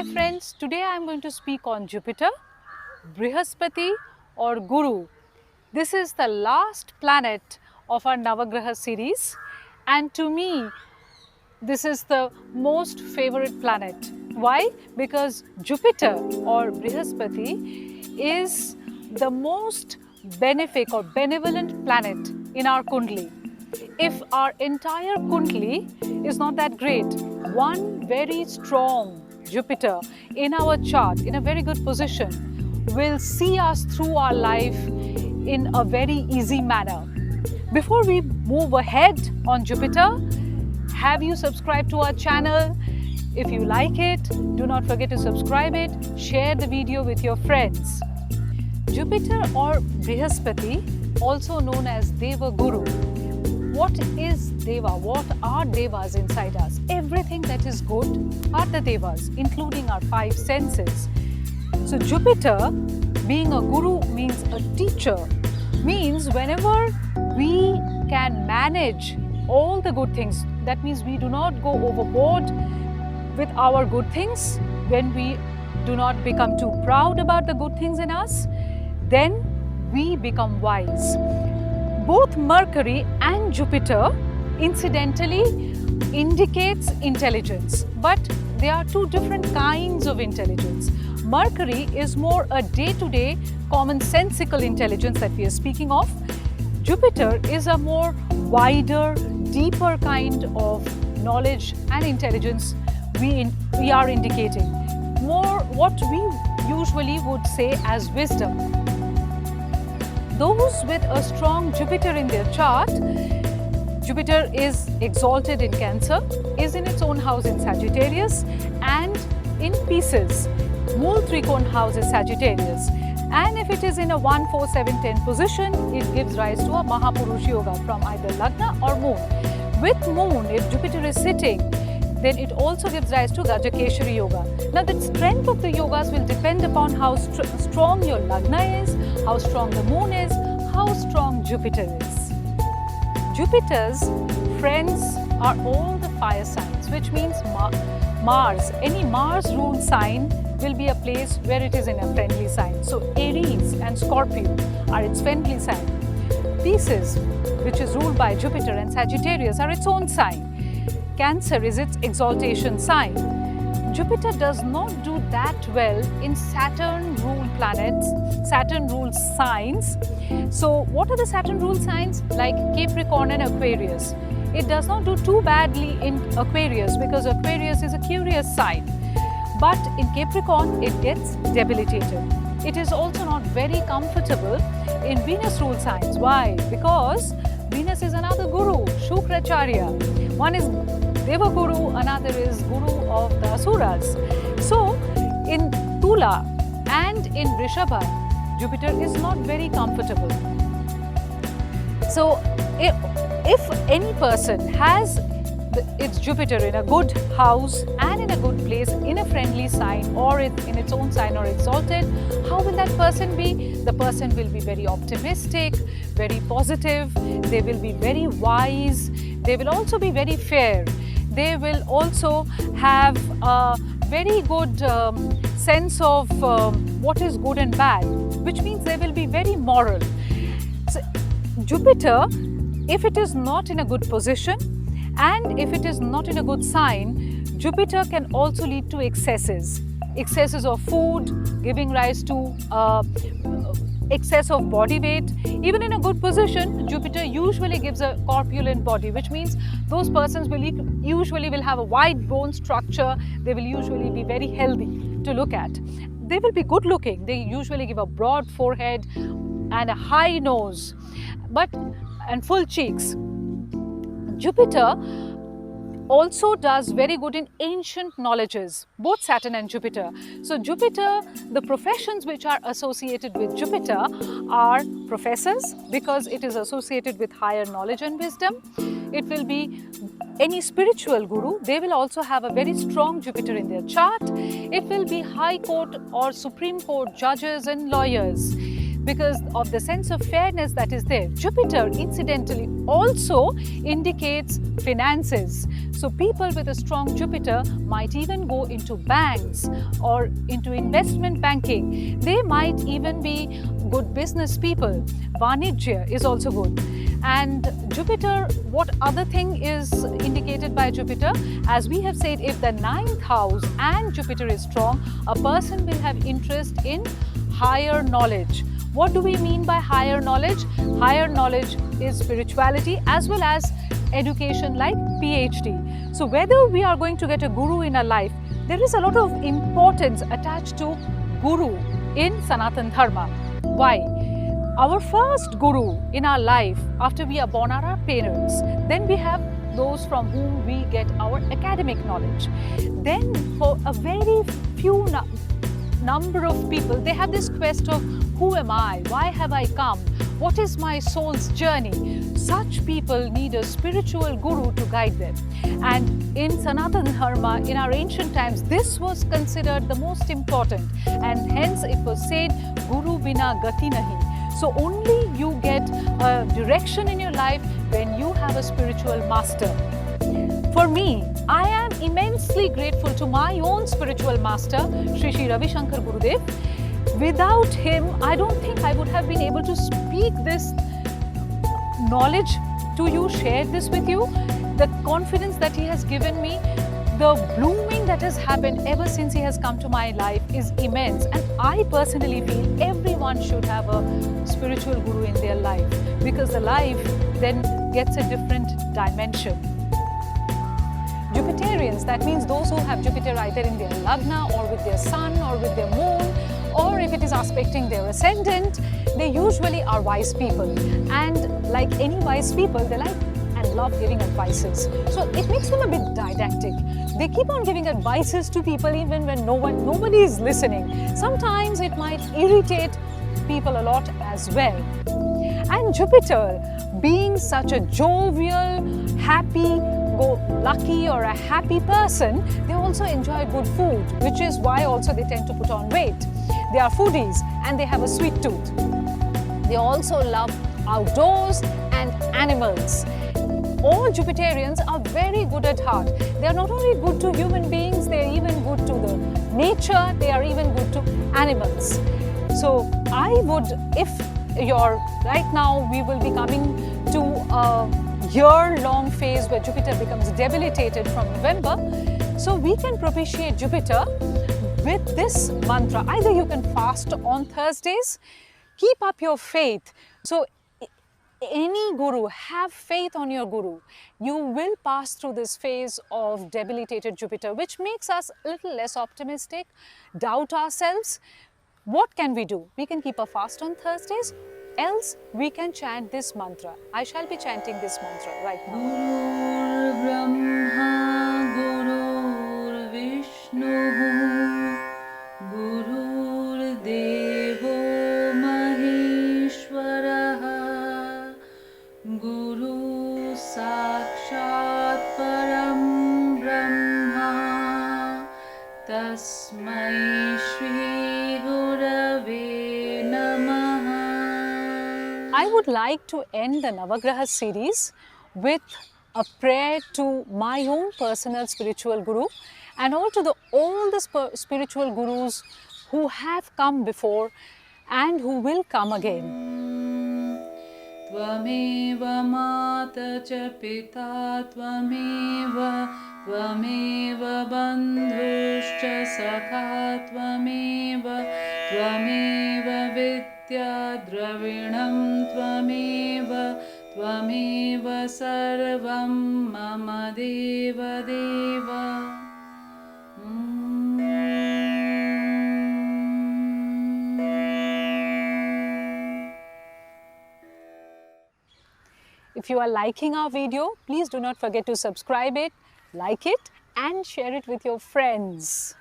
Hi friends, today I am going to speak on Jupiter, Brihaspati or Guru. This is the last planet of our Navagraha series, and to me this is the most favorite planet. Why? Because Jupiter or Brihaspati is the most benefic or benevolent planet in our Kundli. If our entire Kundli is not that great, one very strong Jupiter in our chart, in a very good position, will see us through our life in a very easy manner. Before we move ahead on Jupiter, have you subscribed to our channel? If you like it, do not forget to subscribe it, share the video with your friends. Jupiter or Brihaspati, also known as Deva Guru. What is Deva? What are Devas inside us? Everything that is good are the Devas, including our five senses. So Jupiter, being a Guru, means a teacher, means whenever we can manage all the good things, that means we do not go overboard with our good things, when we do not become too proud about the good things in us, then we become wise. Both Mercury and Jupiter incidentally indicates intelligence, but they are two different kinds of intelligence. Mercury is more a day-to-day commonsensical intelligence that we are speaking of. Jupiter is a more wider, deeper kind of knowledge and intelligence we are indicating. More what we usually would say as wisdom. Those with a strong Jupiter in their chart, Jupiter is exalted in Cancer, is in its own house in Sagittarius, and in Pisces. Mool Trikon house is Sagittarius. And if it is in a 1, 4, 7, 10 position, it gives rise to a Mahapurush Yoga from either Lagna or Moon. With Moon, if Jupiter is sitting, then it also gives rise to Gajakeshari Yoga. Now the strength of the yogas will depend upon how strong your Lagna is, how strong the Moon is, how strong Jupiter is. Jupiter's friends are all the fire signs, which means Mars. Any Mars ruled sign will be a place where it is in a friendly sign. So Aries and Scorpio are its friendly sign. Pisces, which is ruled by Jupiter, and Sagittarius are its own sign. Cancer is its exaltation sign. Jupiter does not do that well in Saturn-ruled planets, Saturn-ruled signs. So what are the Saturn-ruled signs? Like Capricorn and Aquarius. It does not do too badly in Aquarius because Aquarius is a curious sign. But in Capricorn, it gets debilitated. It is also not very comfortable in Venus-ruled signs. Why? Because Venus is another Guru, Shukracharya. One is Deva Guru, another is Guru of the Asuras. So, in Tula and in Vrishabha, Jupiter is not very comfortable. So, if any person has its Jupiter in a good house and in a good place, in a friendly sign or in its own sign or exalted, how will that person be? The person will be very optimistic, very positive, they will be very wise, they will also be very fair. They will also have a very good sense of what is good and bad, which means they will be very moral. So, Jupiter, if it is not in a good position and if it is not in a good sign, Jupiter can also lead to excesses. Excesses of food, giving rise to excess of body weight. Even in a good position, Jupiter usually gives a corpulent body, which means those persons will usually have a wide bone structure. They will usually be very healthy to look at. They will be good looking. They usually give a broad forehead and a high nose, and full cheeks. Jupiter also does very good in ancient knowledges, both Saturn and Jupiter. So Jupiter, the professions which are associated with Jupiter are professors, because it is associated with higher knowledge and wisdom. It will be any spiritual guru. They will also have a very strong Jupiter in their chart. It will be High Court or Supreme Court judges and lawyers. because of the sense of fairness that is there. Jupiter, incidentally, also indicates finances. So people with a strong Jupiter might even go into banks or into investment banking. They might even be good business people. Vanijya is also good. And Jupiter, what other thing is indicated by Jupiter? As we have said, if the 9th house and Jupiter is strong, a person will have interest in higher knowledge. What do we mean by higher knowledge? Higher knowledge is spirituality as well as education like PhD. So whether we are going to get a guru in our life, there is a lot of importance attached to guru in Sanatan Dharma. Why? Our first guru in our life after we are born are our parents. Then we have those from whom we get our academic knowledge. Then for a very few number of people, they have this quest of who am I? Why have I come? What is my soul's journey? Such people need a spiritual guru to guide them. And in Sanatana Dharma, in our ancient times, this was considered the most important. And hence it was said, Guru bina gati nahi. So only you get a direction in your life when you have a spiritual master. For me, I am immensely grateful to my own spiritual master, Sri Sri Ravi Shankar Gurudev. Without him, I don't think I would have been able to speak this knowledge to you, share this with you. The confidence that he has given me, the blooming that has happened ever since he has come to my life is immense. And I personally feel everyone should have a spiritual guru in their life, because the life then gets a different dimension. Jupiterians, that means those who have Jupiter either in their Lagna or with their Sun or with their Moon, or if it is aspecting their ascendant, they usually are wise people. And like any wise people, they like and love giving advices. So it makes them a bit didactic. They keep on giving advices to people even when nobody is listening. Sometimes it might irritate people a lot as well. And Jupiter, being such a jovial, happy-go-lucky or a happy person, they also enjoy good food, which is why also they tend to put on weight. They are foodies and they have a sweet tooth. They also love outdoors and animals. All Jupiterians are very good at heart. They are not only good to human beings, they are even good to the nature, they are even good to animals. So I would, if you're, right now we will be coming to a year-long phase where Jupiter becomes debilitated from November. So we can propitiate Jupiter with this mantra. Either you can fast on Thursdays, keep up your faith. So any guru, have faith on your guru. You will pass through this phase of debilitated Jupiter, which makes us a little less optimistic, doubt ourselves. What can we do? We can keep a fast on Thursdays, else we can chant this mantra. I shall be chanting this mantra right now. Gurur Brahma, Gurur Vishnu, Gurur Devo Maheshwaraha, Guru Sakshat Param Brahma, Tasmai Shri Gurave Namaha. I would like to end the Navagraha series with a prayer to my own personal spiritual guru and also all the spiritual gurus who have come before and who will come again. Tvameva mata cha pita tvameva bandhuscha sakha tvameva vidya dravinam tvameva sarvam mama deva deva. If you are liking our video, please do not forget to subscribe it, like it and share it with your friends.